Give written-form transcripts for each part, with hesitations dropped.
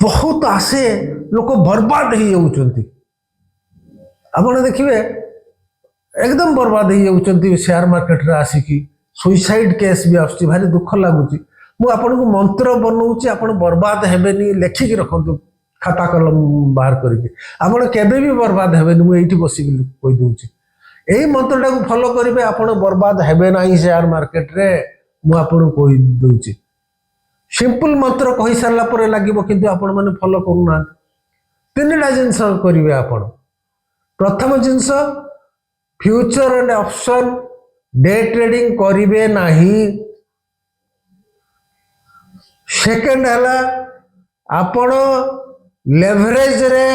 बहुत आसे लोक बर्बाद हो जाउछंती आपण देखिए एकदम बर्बाद हो जाउछंती शेयर मार्केट रे आसिकी सुइसाइड केस भी आछी भारी दुख लागुची मु आपन को मंत्र बनौची आपण बर्बाद हेबेनी लेखिक रखंतु खाता कलम बाहर करके आपण केबे भी बर्बाद हेबेनी मु एठी बसी कोइ दूची एही मंत्रटा को फॉलो करिवे आपण बर्बाद हेबे नाही शेयर मार्केट रे मु आपन कोइ दूची सिंपल मंत्र कहि सारला परे लागिबो किंतु आपण माने फॉलो करूना तीनटा जिंस करिवे आपण प्रथम जिंस future and option day trading करिवे नाही सेकंड हला आपण लेवरेज रे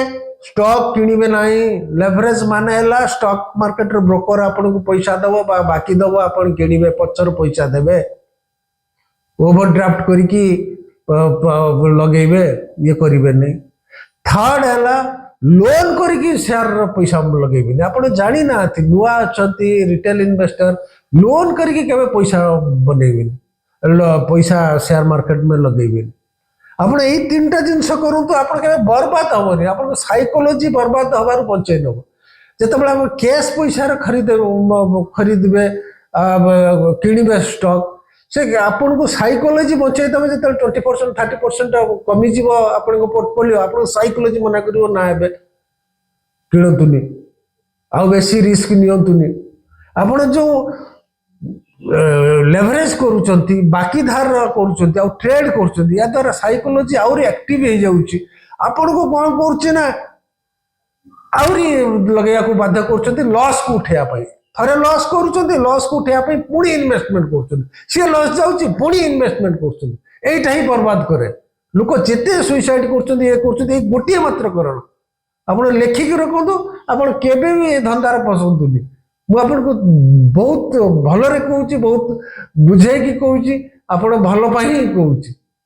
स्टॉक किनिबे नाही लेवरेज माने हला स्टॉक मार्केट रे ब्रोकर आपण को पैसा दबो बाकी दबो आपण किनिबे पछर पैसा देबे ओवरड्राफ्ट करके लगेबे ये करिबे नहीं थर्ड हला लोन करके शेयर पैसा लगेबे नहीं आपण जानि ना नुआ अछंती रिटेल इन्वेस्टर लोन करके केबे पैसा बनेबे पैसा शेयर मार्केट में लगेबे आपण एही तीनटा जिंस करू तो आपण केबे बर्बाद होबनी आपण साइकोलॉजी बर्बाद होबार बंचै नबो जेतबेला आपण कैश पैसा रे खरीदबे किनिबे स्टॉक से आपन को साइकोलॉजी बचाई देबे जे 20% 30% कमी जीव आपन को पोर्टफोलियो आपन साइकोलॉजी मना करियो ना हेबे किणतुनी आ बेसी रिस्क नियंतुनी आपन जो लेवरेज करूचंती बाकी धार करूचंती आ ट्रेड करूचंती या द्वारा साइकोलॉजी आउरी एक्टिव हो जाउची आपन को कोन करछि ना आउरी लगेया को बाध्य करूचंती लॉस को उठेया पाई थरे लॉस करूचंती लॉस को उठेया पाई पुणी इन्वेस्टमेंट करूचंती सी लॉस जाउची पुणी इन्वेस्टमेंट करूचंती एटा ही बर्बाद करे लोक जेते सुइसाइड करूचंती ए करूचंती गोटिए मात्र कारण आपण लेखिक रखंतु आपण केबे भी धंदार पसंदुनी मु आपण को बहुत भलरे कहूची बहुत बुझे की कहूची आपण भलो पाई कहूची।